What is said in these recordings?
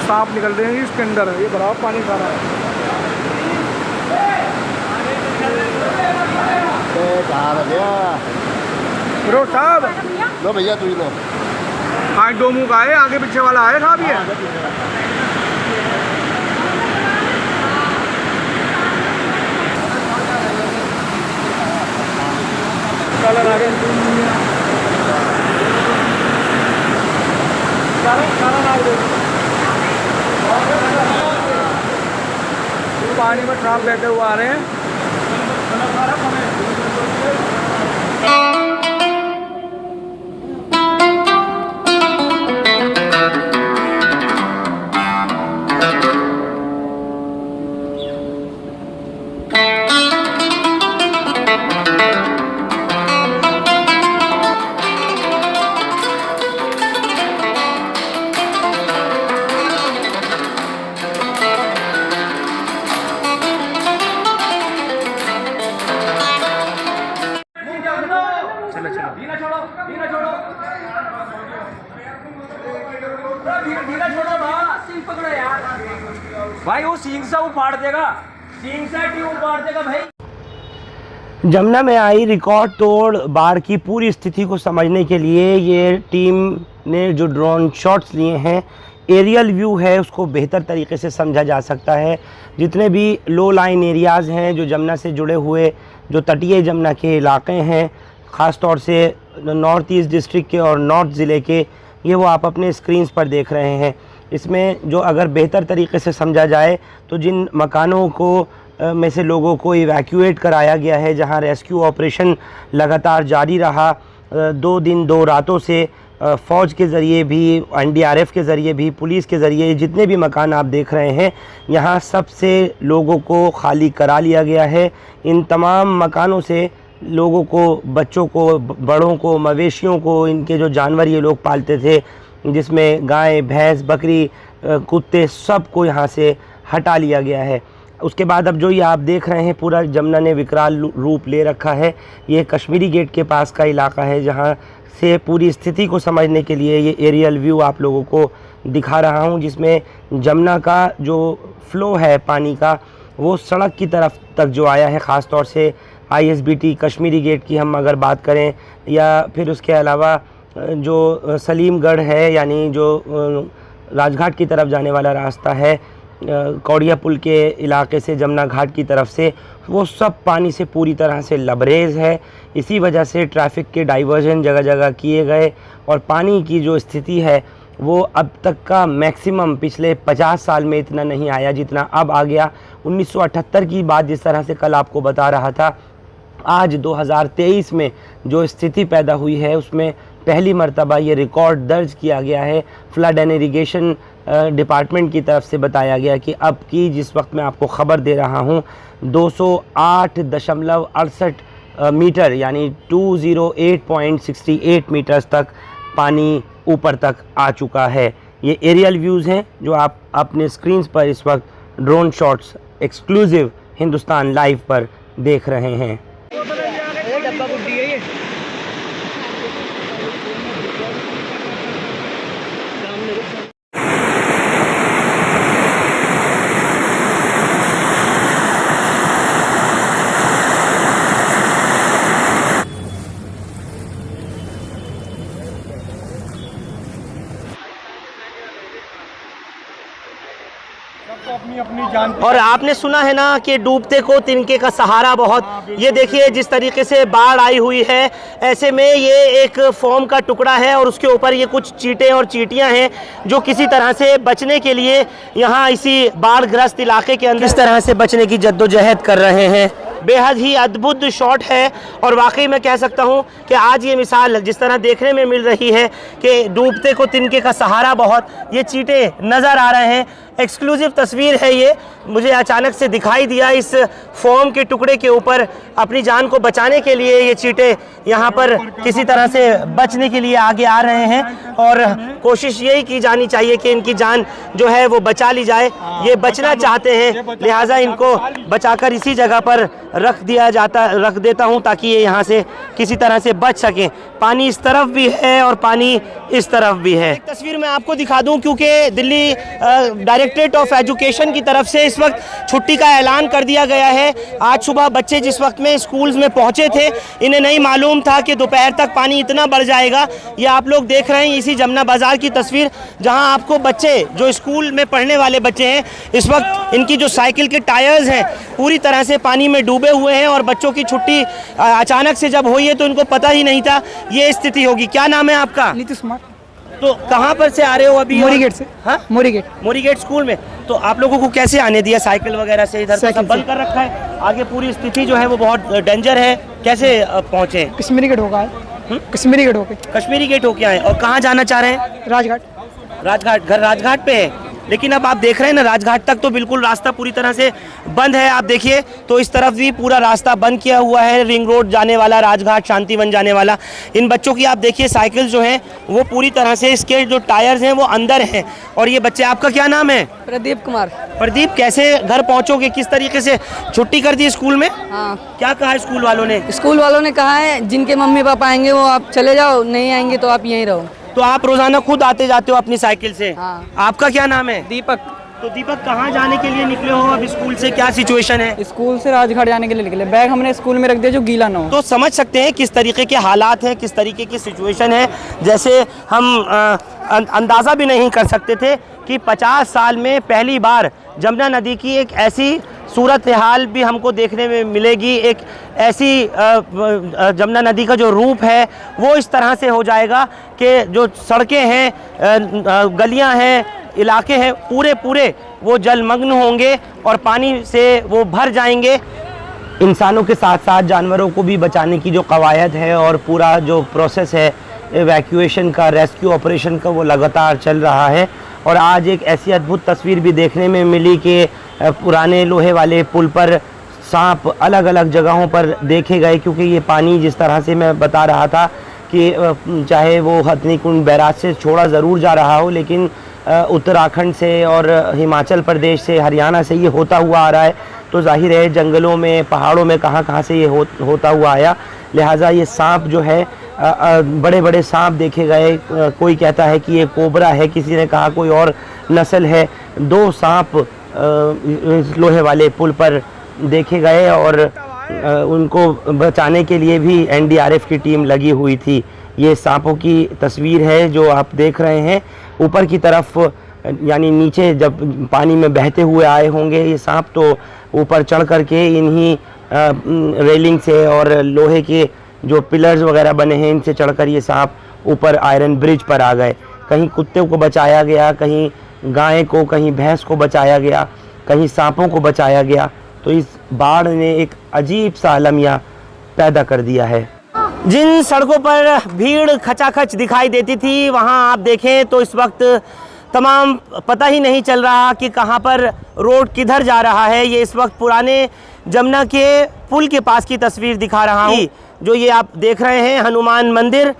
सांप निकल रहे हैं इसके अंदर। ये बराबर पानी खा रहा है। रो साहब, लो भैया तू ही लो। आज दो मुँह का है, आगे पीछे वाला है साहब। ये कलर आ पानी में सांप बैठे हुए आ रहे हैं। भाई वो सींग सा उखाड़ देगा, सींग सा ट्यूब उखाड़ देगा भाई। जमुना में आई रिकॉर्ड तोड़ बाढ़ की पूरी स्थिति को समझने के लिए ये टीम ने जो ड्रोन शॉट्स लिए हैं, एरियल व्यू है, उसको बेहतर तरीके से समझा जा सकता है। जितने भी लो लाइन एरियाज़ हैं जो जमुना से जुड़े हुए, जो तटीय जमुना के इलाके हैं, ख़ास तौर से नॉर्थ ईस्ट डिस्ट्रिक्ट के और नॉर्थ ज़िले के, ये वो आप अपने स्क्रीन्स पर देख रहे हैं। इसमें जो अगर बेहतर तरीके से समझा जाए तो जिन मकानों को में से लोगों को इवैक्यूएट कराया गया है, जहां रेस्क्यू ऑपरेशन लगातार जारी रहा 2 दिन 2 रातों से, फ़ौज के ज़रिए भी, NDRF के ज़रिए भी, पुलिस के ज़रिए, जितने भी मकान आप देख रहे हैं यहाँ सबसे लोगों को खाली करा लिया गया है। इन तमाम मकानों से लोगों को, बच्चों को, बड़ों को, मवेशियों को, इनके जो जानवर ये लोग पालते थे, जिसमें गाय, भैंस, बकरी, कुत्ते, सब को यहाँ से हटा लिया गया है। उसके बाद अब जो ये आप देख रहे हैं पूरा जमुना ने विकराल रूप ले रखा है। ये कश्मीरी गेट के पास का इलाका है जहाँ से पूरी स्थिति को समझने के लिए ये एरियल व्यू आप लोगों को दिखा रहा हूँ, जिसमें जमुना का जो फ़्लो है पानी का वो सड़क की तरफ तक जो आया है। ख़ास तौर से ISBT कश्मीरी गेट की हम अगर बात करें, या फिर उसके अलावा जो सलीमगढ़ है, यानी जो राजघाट की तरफ जाने वाला रास्ता है, कौड़िया पुल के इलाके से जमुना घाट की तरफ से, वो सब पानी से पूरी तरह से लबरेज है। इसी वजह से ट्रैफिक के डाइवर्जन जगह जगह किए गए और पानी की जो स्थिति है वो अब तक का मैक्सिमम पिछले 50 साल में इतना नहीं आया जितना अब आ गया। 1978 की बात जिस तरह से कल आपको बता रहा था, आज 2023 में जो स्थिति पैदा हुई है उसमें पहली मर्तबा ये रिकॉर्ड दर्ज किया गया है। फ्लड एंड इरिगेशन डिपार्टमेंट की तरफ से बताया गया कि अब की जिस वक्त मैं आपको ख़बर दे रहा हूँ 208.68 मीटर यानी 208.68 मीटर्स तक पानी ऊपर तक आ चुका है। ये एरियल व्यूज़ हैं जो आप अपने स्क्रीन्स पर इस वक्त drone shots exclusive Hindustan live पर देख रहे हैं। अपनी अपनी जान। और आपने सुना है ना कि डूबते को तिनके का सहारा बहुत। ये देखिए जिस तरीके से बाढ़ आई हुई है, ऐसे में ये एक फोम का टुकड़ा है और उसके ऊपर ये कुछ चींटे और चींटियां हैं जो किसी तरह से बचने के लिए यहाँ इसी बाढ़ग्रस्त इलाके के अंदर इस तरह से बचने की जद्दोजहद कर रहे हैं। बेहद ही अद्भुत शॉट है और वाकई मैं कह सकता हूँ कि आज ये मिसाल जिस तरह देखने में मिल रही है कि डूबते को तिनके का सहारा बहुत, ये चींटे नज़र आ रहे हैं, एक्सक्लूसिव तस्वीर है ये, मुझे अचानक से दिखाई दिया इस फोम के टुकड़े के ऊपर। अपनी जान को बचाने के लिए ये चींटे यहाँ पर किसी तरह से बचने के लिए आगे आ रहे हैं और कोशिश यही की जानी चाहिए कि इनकी जान जो है वो बचा ली जाए। ये बचना चाहते हैं, लिहाजा इनको बचाकर इसी जगह पर रख देता हूँ ताकि ये यहाँ से किसी तरह से बच सकें। पानी इस तरफ भी है और पानी इस तरफ भी है। एक तस्वीर मैं आपको दिखा दूं क्योंकि दिल्ली डायरेक्टरेट ऑफ एजुकेशन की तरफ से इस वक्त छुट्टी का ऐलान कर दिया गया है। आज सुबह बच्चे जिस वक्त में स्कूल्स में पहुंचे थे, इन्हें नहीं मालूम था कि दोपहर तक पानी इतना बढ़ जाएगा। ये आप लोग देख रहे हैं इसी जमुना बाज़ार की तस्वीर, जहां आपको बच्चे जो स्कूल में पढ़ने वाले बच्चे हैं, इस वक्त इनकी जो साइकिल के टायर्स हैं पूरी तरह से पानी में डूबे हुए हैं और बच्चों की छुट्टी अचानक से जब हुई है तो इनको पता ही नहीं था ये स्थिति होगी। क्या नाम है आपका? नीतीश कुमार। तो कहाँ पर से आ रहे हो अभी? मोरी गेट से। हाँ, मोरी गेट स्कूल में। तो आप लोगों को कैसे आने दिया? साइकिल वगैरह से इधर सब बंद कर रखा है, आगे पूरी स्थिति जो है वो बहुत डेंजर है। कैसे पहुँचे? कश्मीरी गेट होगा, कश्मीरी गेट होके। कश्मीरी गेट होके आए। और कहाँ जाना चाह रहे हैं? राजघाट। राजघाट, घर राजघाट पे है, लेकिन अब आप देख रहे हैं ना राजघाट तक तो बिल्कुल रास्ता पूरी तरह से बंद है। आप देखिए तो इस तरफ भी पूरा रास्ता बंद किया हुआ है, रिंग रोड जाने वाला, राजघाट, शांतिवन जाने वाला। इन बच्चों की आप देखिए साइकिल जो है वो पूरी तरह से, इसके जो टायर्स हैं वो अंदर हैं। और ये बच्चे, आपका क्या नाम है? प्रदीप कुमार। प्रदीप, कैसे घर पहुंचोगे? किस तरीके से छुट्टी कर दी स्कूल में? हाँ। क्या कहा स्कूल वालों ने? स्कूल वालों ने कहा है जिनके मम्मी पापा आएंगे वो आप चले जाओ, नहीं आएंगे तो आप यहीं रहो। तो आप रोजाना खुद आते जाते हो अपनी साइकिल से? हाँ। आपका क्या नाम है? दीपक। तो दीपक, कहाँ जाने के लिए निकले हो अब स्कूल से? क्या सिचुएशन है? स्कूल से राजघाट जाने के लिए निकले, बैग हमने स्कूल में रख दिया जो गीला ना हो। तो समझ सकते हैं किस तरीके के हालात हैं, किस तरीके की सिचुएशन है। जैसे हम अंदाज़ा भी नहीं कर सकते थे कि 50 साल में पहली बार जमुना नदी की एक ऐसी सूरत हाल भी हमको देखने में मिलेगी। एक ऐसी जमुना नदी का जो रूप है वो इस तरह से हो जाएगा कि जो सड़कें हैं, गलियां हैं, इलाके हैं, पूरे वो जलमग्न होंगे और पानी से वो भर जाएंगे। इंसानों के साथ साथ जानवरों को भी बचाने की जो कवायद है और पूरा जो प्रोसेस है एवैक्यूएशन का, रेस्क्यू ऑपरेशन का, वो लगातार चल रहा है। और आज एक ऐसी अद्भुत तस्वीर भी देखने में मिली कि पुराने लोहे वाले पुल पर सांप अलग अलग जगहों पर देखे गए, क्योंकि ये पानी जिस तरह से मैं बता रहा था कि चाहे वो हथनी कुंड बैराज से छोड़ा ज़रूर जा रहा हो, लेकिन उत्तराखंड से और हिमाचल प्रदेश से, हरियाणा से ये होता हुआ आ रहा है। तो जाहिर है जंगलों में, पहाड़ों में कहाँ से ये होता हुआ आया। लिहाजा ये सांप जो है, बड़े बड़े सांप देखे गए। कोई कहता है कि ये कोबरा है, किसी ने कहा कोई और नस्ल है। 2 सांप लोहे वाले पुल पर देखे गए और उनको बचाने के लिए भी एनडीआरएफ की टीम लगी हुई थी। ये सांपों की तस्वीर है जो आप देख रहे हैं। ऊपर की तरफ, यानी नीचे जब पानी में बहते हुए आए होंगे ये सांप, तो ऊपर चढ़ करके इन्हीं रेलिंग से और लोहे के जो पिलर्स वगैरह बने हैं इनसे चढ़कर ये सांप ऊपर आयरन ब्रिज पर आ गए। कहीं कुत्ते को बचाया गया, कहीं गाय को, कहीं भैंस को बचाया गया, कहीं सांपों को बचाया गया। तो इस बाढ़ ने एक अजीब सा अलमिया पैदा कर दिया है। जिन सड़कों पर भीड़ खचाखच दिखाई देती थी, वहाँ आप देखें तो इस वक्त तमाम पता ही नहीं चल रहा कि कहाँ पर रोड किधर जा रहा है। ये इस वक्त पुराने जमुना के पुल के पास की तस्वीर दिखा रहा हूँ। जो ये आप देख रहे हैं हनुमान मंदिर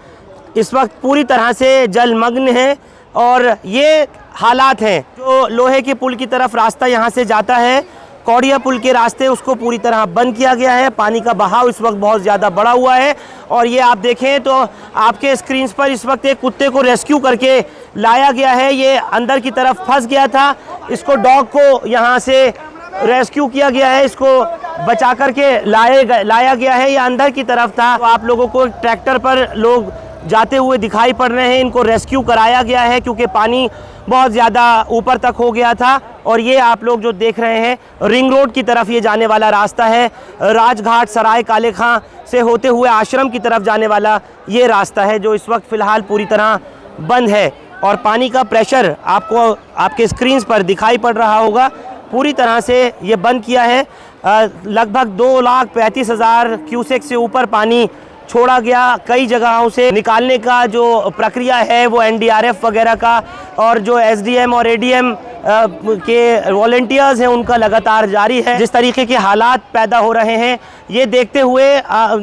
इस वक्त पूरी तरह से जलमग्न है और ये हालात हैं। जो लोहे के पुल की तरफ रास्ता यहाँ से जाता है, कौड़िया पुल के रास्ते, उसको पूरी तरह बंद किया गया है। पानी का बहाव इस वक्त बहुत ज़्यादा बढ़ा हुआ है और ये आप देखें तो आपके स्क्रीन पर इस वक्त एक कुत्ते को रेस्क्यू करके लाया गया है। ये अंदर की तरफ फंस गया था, इसको डॉग को यहाँ से रेस्क्यू किया गया है, इसको बचा करके लाया गया है। ये अंदर की तरफ था। तो आप लोगों को ट्रैक्टर पर लोग जाते हुए दिखाई पड़ रहे हैं। इनको रेस्क्यू कराया गया है क्योंकि पानी बहुत ज़्यादा ऊपर तक हो गया था। और ये आप लोग जो देख रहे हैं रिंग रोड की तरफ ये जाने वाला रास्ता है। राजघाट, सराय काले खां से होते हुए आश्रम की तरफ जाने वाला ये रास्ता है जो इस वक्त फ़िलहाल पूरी तरह बंद है। और पानी का प्रेशर आपको आपके स्क्रीन पर दिखाई पड़ रहा होगा। पूरी तरह से ये बंद किया है। लगभग 2,35,000 क्यूसेक से ऊपर पानी छोड़ा गया। कई जगहों से निकालने का जो प्रक्रिया है वो एनडीआरएफ वगैरह का और जो एसडीएम और एडीएम के वॉलंटियर्स हैं उनका लगातार जारी है। जिस तरीके के हालात पैदा हो रहे हैं ये देखते हुए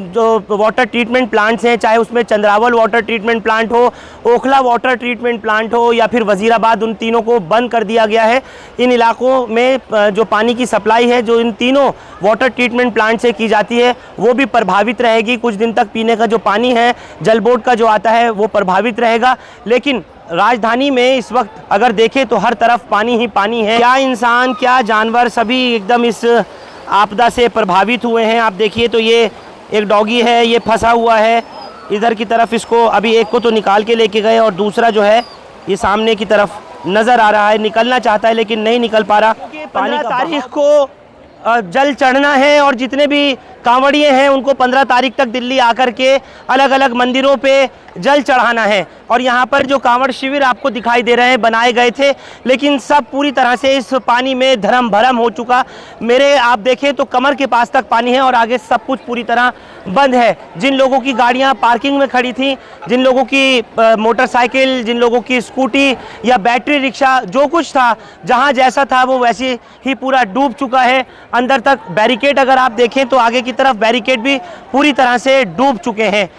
जो वाटर ट्रीटमेंट प्लांट्स हैं, चाहे उसमें चंद्रावल वाटर ट्रीटमेंट प्लांट हो, ओखला वाटर ट्रीटमेंट प्लांट हो या फिर वजीराबाद, उन तीनों को बंद कर दिया गया है। इन इलाकों में जो पानी की सप्लाई है जो इन तीनों वाटर ट्रीटमेंट प्लांट से की जाती है वो भी प्रभावित रहेगी। कुछ दिन तक पीने का जो पानी है जल बोर्ड का जो आता है वो प्रभावित रहेगा। लेकिन राजधानी में इस वक्त अगर देखें तो हर तरफ पानी ही पानी है। क्या इंसान क्या जानवर सभी एकदम इस आपदा से प्रभावित हुए हैं। आप देखिए तो ये एक डॉगी है, ये फंसा हुआ है इधर की तरफ। इसको अभी एक को तो निकाल के लेके गए और दूसरा जो है ये सामने की तरफ नज़र आ रहा है, निकलना चाहता है लेकिन नहीं निकल पा रहा। 15 तारीख को जल चढ़ना है और जितने भी कांवड़िए हैं उनको 15 तारीख तक दिल्ली आकर के अलग अलग मंदिरों पे जल चढ़ाना है। और यहाँ पर जो कांवड़ शिविर आपको दिखाई दे रहे हैं बनाए गए थे, लेकिन सब पूरी तरह से इस पानी में धर्म भरम हो चुका। मेरे आप देखें तो कमर के पास तक पानी है और आगे सब कुछ पूरी तरह बंद है। जिन लोगों की गाड़ियाँ पार्किंग में खड़ी थी, जिन लोगों की मोटरसाइकिल, जिन लोगों की स्कूटी या बैटरी रिक्शा, जो कुछ था जहाँ जैसा था वो वैसे ही पूरा डूब चुका है। अंदर तक बैरिकेड अगर आप देखें तो आगे की तरफ बैरिकेड भी पूरी तरह से डूब चुके हैं।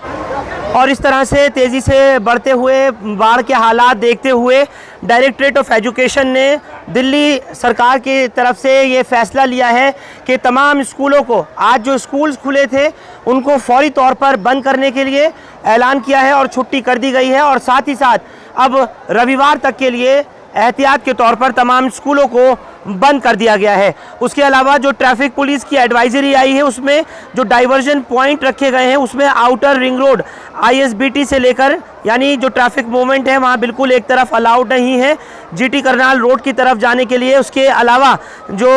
और इस तरह से तेज़ी से बढ़ते हुए बाढ़ के हालात देखते हुए डायरेक्टरेट ऑफ एजुकेशन ने दिल्ली सरकार की तरफ से ये फैसला लिया है कि तमाम स्कूलों को, आज जो स्कूल्स खुले थे उनको फौरी तौर पर बंद करने के लिए ऐलान किया है और छुट्टी कर दी गई है। और साथ ही साथ अब रविवार तक के लिए एहतियात के तौर पर तमाम स्कूलों को बंद कर दिया गया है। उसके अलावा जो ट्रैफिक पुलिस की एडवाइजरी आई है उसमें जो डाइवर्जन पॉइंट रखे गए हैं उसमें आउटर रिंग रोड ISBT से लेकर, यानी जो ट्रैफिक मूवमेंट है वहाँ बिल्कुल एक तरफ अलाउड नहीं है GT करनाल रोड की तरफ जाने के लिए। उसके अलावा जो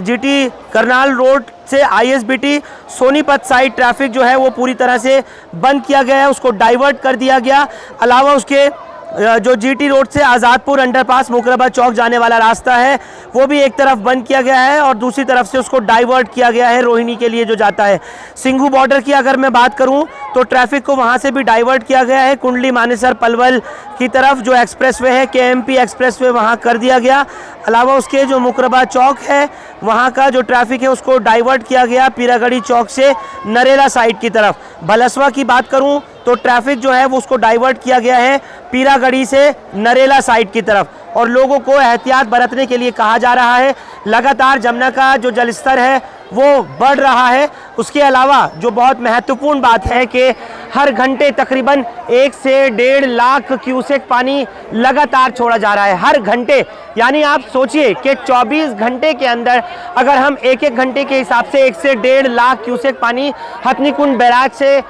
GT करनाल रोड से ISBT सोनीपत साइड ट्रैफिक जो है वो पूरी तरह से बंद किया गया है, उसको डाइवर्ट कर दिया गया। अलावा उसके जो GT रोड से आज़ादपुर अंडरपास मुकरबा चौक जाने वाला रास्ता है वो भी एक तरफ बंद किया गया है और दूसरी तरफ से उसको डाइवर्ट किया गया है रोहिणी के लिए जो जाता है। सिंघू बॉर्डर की अगर मैं बात करूं तो ट्रैफिक को वहां से भी डाइवर्ट किया गया है। कुंडली मानेसर पलवल की तरफ जो एक्सप्रेसवे है KMP एक्सप्रेसवे वहां कर दिया गया। अलावा उसके जो मुकरबा चौक है वहाँ का जो ट्रैफिक है उसको डाइवर्ट किया गया पीरागढ़ी चौक से नरेला साइड की तरफ। भलसवा की बात करूँ तो ट्रैफिक जो है वो उसको डाइवर्ट किया गया है पीरागढ़ी से नरेला साइड की तरफ। और लोगों को एहतियात बरतने के लिए कहा जा रहा है। लगातार जमुना का जो जलस्तर है वो बढ़ रहा है। उसके अलावा जो बहुत महत्वपूर्ण बात है कि हर घंटे तकरीबन 1 से 1.5 लाख क्यूसेक पानी लगातार छोड़ा जा रहा है हर घंटे। यानी आप सोचिए कि 24 घंटे के अंदर अगर हम एक घंटे के हिसाब से 1 से 1.5 लाख क्यूसेक पानी हथनीकुंड बैराज से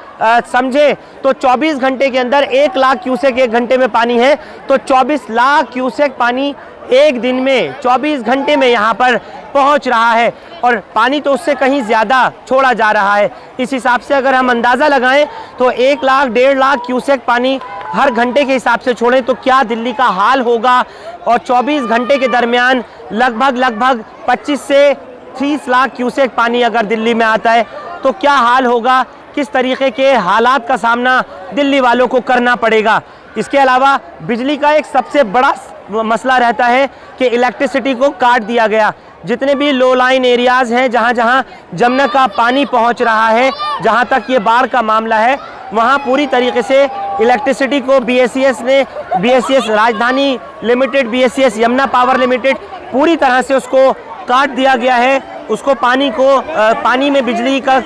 समझे तो 24 घंटे के अंदर 1 लाख क्यूसेक एक घंटे में पानी है, तो 24 लाख क्यूसेक पानी एक दिन में 24 घंटे में यहाँ पर पहुँच रहा है। और पानी तो उससे कहीं ज़्यादा छोड़ा जा रहा है। इस हिसाब से अगर हम अंदाज़ा लगाएं तो 1 लाख 1.5 लाख क्यूसेक पानी हर घंटे के हिसाब से छोड़ें तो क्या दिल्ली का हाल होगा। और 24 घंटे के दरमियान लगभग 25 से 30 लाख क्यूसेक पानी अगर दिल्ली में आता है तो क्या हाल होगा, किस तरीके के हालात का सामना दिल्ली वालों को करना पड़ेगा। इसके अलावा बिजली का एक सबसे बड़ा मसला रहता है कि इलेक्ट्रिसिटी को काट दिया गया। जितने भी लो लाइन एरियाज़ हैं जहाँ जहाँ जमुना का पानी पहुँच रहा है, जहाँ तक ये बाढ़ का मामला है, वहाँ पूरी तरीके से इलेक्ट्रिसिटी को BSES राजधानी limited, BSES Yamuna power limited पूरी तरह से उसको काट दिया गया है। उसको पानी में बिजली का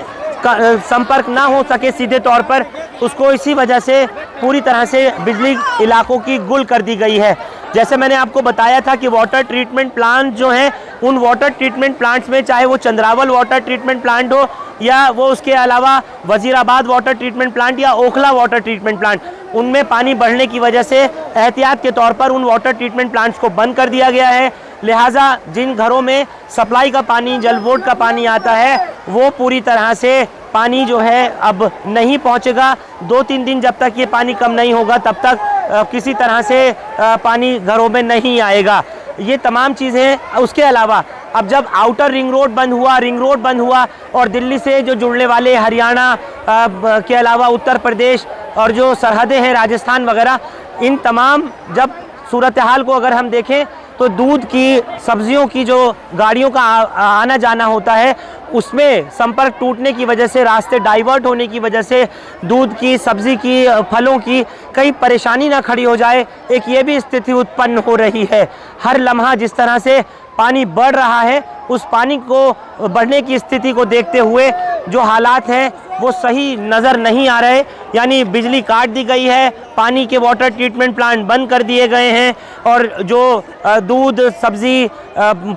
संपर्क ना हो सके सीधे तौर पर, उसको इसी वजह से पूरी तरह से बिजली इलाकों की गुल कर दी गई है। जैसे मैंने आपको बताया था कि वाटर ट्रीटमेंट प्लांट जो हैं उन वाटर ट्रीटमेंट प्लांट्स में चाहे वो चंद्रावल वाटर ट्रीटमेंट प्लांट हो या वो उसके अलावा वजीराबाद वाटर ट्रीटमेंट प्लांट या ओखला वाटर ट्रीटमेंट प्लांट, उनमें पानी बढ़ने की वजह से एहतियात के तौर पर उन वाटर ट्रीटमेंट प्लांट्स को बंद कर दिया गया है। लिहाजा जिन घरों में सप्लाई का पानी, जल बोर्ड का पानी आता है, वो पूरी तरह से पानी जो है अब नहीं पहुंचेगा। 2-3 दिन जब तक ये पानी कम नहीं होगा तब तक किसी तरह से पानी घरों में नहीं आएगा। ये तमाम चीज़ें। उसके अलावा अब जब आउटर रिंग रोड बंद हुआ और दिल्ली से जो जुड़ने वाले हरियाणा के अलावा उत्तर प्रदेश और जो सरहदें हैं राजस्थान वगैरह, इन तमाम जब सूरत हाल को अगर हम देखें तो दूध की, सब्जियों की जो गाड़ियों का आना जाना होता है उसमें संपर्क टूटने की वजह से, रास्ते डाइवर्ट होने की वजह से दूध की, सब्जी की, फलों की कई परेशानी ना खड़ी हो जाए, एक ये भी स्थिति उत्पन्न हो रही है। हर लम्हा जिस तरह से पानी बढ़ रहा है, उस पानी को बढ़ने की स्थिति को देखते हुए जो हालात हैं वो सही नज़र नहीं आ रहे। यानी बिजली काट दी गई है, पानी के वाटर ट्रीटमेंट प्लांट बंद कर दिए गए हैं और जो दूध, सब्ज़ी,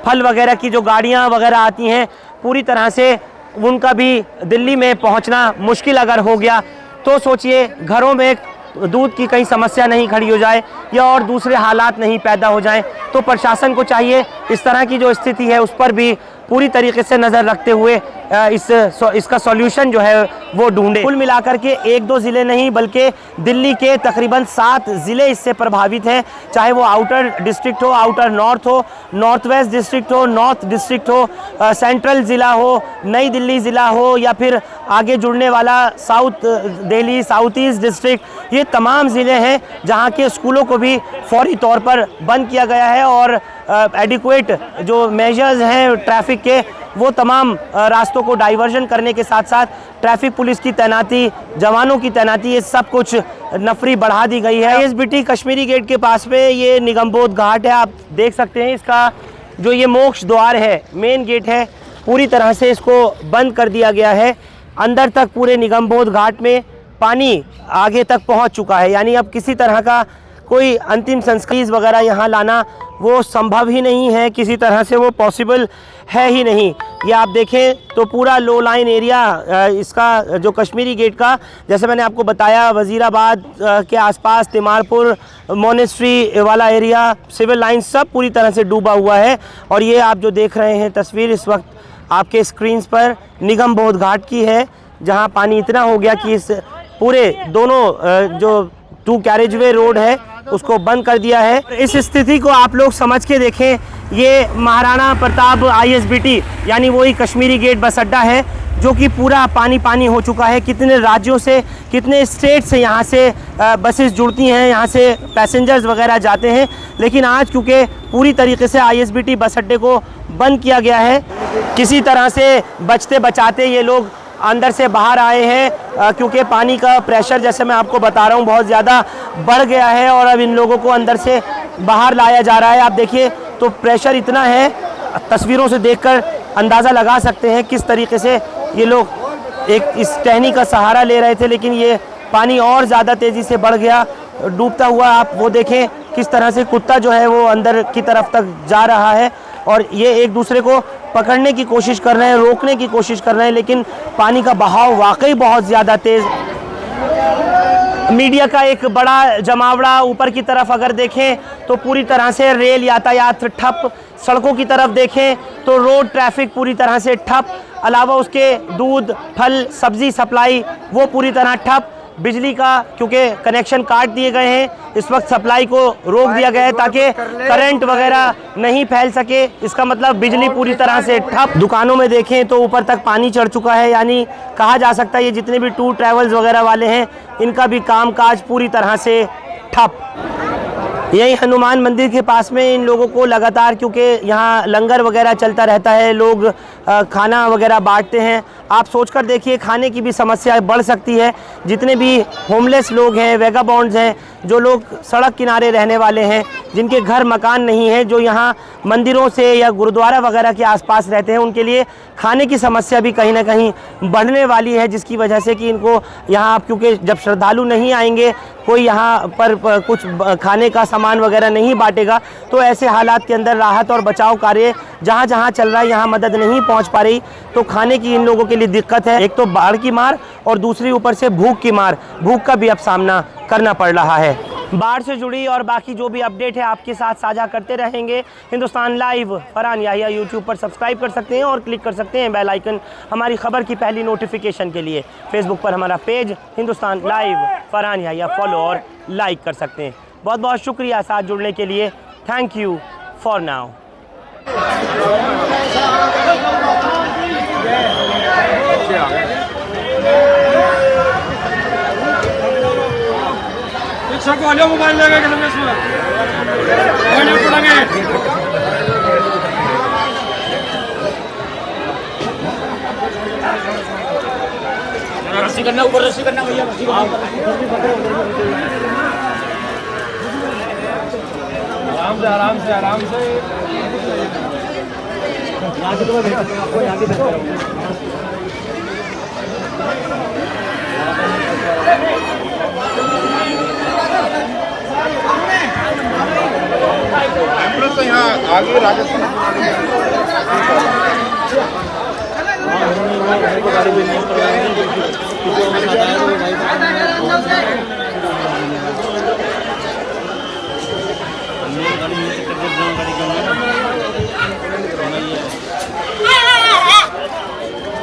फल वगैरह की जो गाड़ियां वगैरह आती हैं, पूरी तरह से उनका भी दिल्ली में पहुंचना मुश्किल अगर हो गया तो सोचिए घरों में दूध की कहीं समस्या नहीं खड़ी हो जाए या और दूसरे हालात नहीं पैदा हो जाएं। तो प्रशासन को चाहिए इस तरह की जो स्थिति है उस पर भी पूरी तरीके से नज़र रखते हुए इसका सॉल्यूशन जो है वो ढूंढे। कुल मिलाकर के 1-2 ज़िले नहीं बल्कि दिल्ली के तकरीबन 7 ज़िले इससे प्रभावित हैं, चाहे वो आउटर डिस्ट्रिक्ट हो, आउटर नॉर्थ हो, नॉर्थ वेस्ट डिस्ट्रिक्ट हो, नॉर्थ डिस्ट्रिक्ट हो, सेंट्रल ज़िला हो, नई दिल्ली ज़िला हो या फिर आगे जुड़ने वाला south Delhi, south east district. ये तमाम ज़िले हैं जहाँ के स्कूलों को भी फौरी तौर पर बंद किया गया है और एडिक्वेट जो मेजर्स हैं ट्रैफिक के, वो तमाम रास्तों को डाइवर्जन करने के साथ साथ ट्रैफिक पुलिस की तैनाती, जवानों की तैनाती, ये सब कुछ नफरी बढ़ा दी गई है। ISBT कश्मीरी गेट के पास में ये निगमबोध घाट है, आप देख सकते हैं। इसका जो ये मोक्ष द्वार है, मेन गेट है, पूरी तरह से इसको बंद कर दिया गया है। अंदर तक पूरे निगमबोध घाट में पानी आगे तक पहुंच चुका है, यानी अब किसी तरह का कोई अंतिम संस्कार वगैरह यहाँ लाना वो संभव ही नहीं है, किसी तरह से वो पॉसिबल है ही नहीं। ये आप देखें तो पूरा लो लाइन एरिया इसका जो कश्मीरी गेट का, जैसे मैंने आपको बताया, वज़ीराबाद के आसपास, तिमारपुर मोनेस्ट्री वाला एरिया, सिविल लाइन सब पूरी तरह से डूबा हुआ है। और ये आप जो देख रहे हैं तस्वीर इस वक्त आपके स्क्रीन्स पर निगमबोध घाट की है, जहाँ पानी इतना हो गया कि इस पूरे दोनों जो 2 कैरेजवे रोड है उसको बंद कर दिया है। इस स्थिति को आप लोग समझ के देखें, ये महाराणा प्रताप ISBT यानी वही कश्मीरी गेट बस अड्डा है जो कि पूरा पानी पानी हो चुका है। कितने राज्यों से, कितने स्टेट से यहाँ से बसेस जुड़ती हैं, यहाँ से पैसेंजर्स वगैरह जाते हैं, लेकिन आज क्योंकि पूरी तरीके से ISBT बस अड्डे को बंद किया गया है, किसी तरह से बचते बचाते ये लोग अंदर से बाहर आए हैं, क्योंकि पानी का प्रेशर, जैसे मैं आपको बता रहा हूँ, बहुत ज़्यादा बढ़ गया है और अब इन लोगों को अंदर से बाहर लाया जा रहा है। आप देखिए तो प्रेशर इतना है, तस्वीरों से देखकर अंदाज़ा लगा सकते हैं किस तरीके से ये लोग एक इस टहनी का सहारा ले रहे थे, लेकिन ये पानी और ज़्यादा तेज़ी से बढ़ गया डूबता हुआ। आप वो देखें किस तरह से कुत्ता जो है वो अंदर की तरफ तक जा रहा है और ये एक दूसरे को पकड़ने की कोशिश कर रहे हैं, रोकने की कोशिश कर रहे हैं, लेकिन पानी का बहाव वाकई बहुत ज़्यादा तेज़। मीडिया का एक बड़ा जमावड़ा ऊपर की तरफ अगर देखें तो पूरी तरह से रेल यातायात ठप, सड़कों की तरफ देखें तो रोड ट्रैफिक पूरी तरह से ठप, अलावा उसके दूध, फल, सब्जी सप्लाई वो पूरी तरह ठप। बिजली का क्योंकि कनेक्शन काट दिए गए हैं, इस वक्त सप्लाई को रोक दिया गया है ताकि करंट वगैरह नहीं फैल सके, इसका मतलब बिजली पूरी तरह से ठप। दुकानों में देखें तो ऊपर तक पानी चढ़ चुका है, यानी कहा जा सकता है ये जितने भी टूर ट्रैवल्स वगैरह वाले हैं इनका भी कामकाज पूरी तरह से ठप। यही हनुमान मंदिर के पास में इन लोगों को लगातार, क्योंकि यहाँ लंगर वगैरह चलता रहता है, लोग खाना वगैरह बांटते हैं, आप सोचकर देखिए खाने की भी समस्या बढ़ सकती है। जितने भी होमलेस लोग हैं, वेगाबॉन्ड्स हैं, जो लोग सड़क किनारे रहने वाले हैं, जिनके घर मकान नहीं है, जो यहाँ मंदिरों से या गुरुद्वारा वगैरह के आसपास रहते हैं, उनके लिए खाने की समस्या भी कहीं ना कहीं बढ़ने वाली है, जिसकी वजह से कि इनको यहाँ, क्योंकि जब श्रद्धालु नहीं आएंगे, कोई यहाँ पर कुछ खाने का सामान वगैरह नहीं बांटेगा, तो ऐसे हालात के अंदर राहत और बचाव कार्य जहाँ जहाँ चल रहा है, यहाँ मदद नहीं पहुँच पा रही, तो खाने की इन लोगों के लिए दिक्कत है। एक तो बाढ़ की मार और दूसरी ऊपर से भूख की मार, भूख का भी अब सामना करना पड़ रहा है। बाढ़ से जुड़ी और बाकी जो भी अपडेट है आपके साथ साझा करते रहेंगे। हिंदुस्तान लाइव फरहान याहिया यूट्यूब पर सब्सक्राइब कर सकते हैं और क्लिक कर सकते हैं बेल आइकन हमारी खबर की पहली नोटिफिकेशन के लिए। फेसबुक पर हमारा page Hindustan live Farhan Yahiya follow और लाइक कर सकते हैं। बहुत बहुत शुक्रिया साथ जुड़ने के लिए। Thank you for now. Mobile लेगा रस्सी करना, ऊपर रस्सी करना भैया, रस्सी करना। आराम से आराम से आराम से। यहाँ की तो मैं भेज दूँगा आपको, यहाँ की भेज दूँगा। तो यहाँ आगे राजस्थान गाड़ी भी नहीं गाड़ी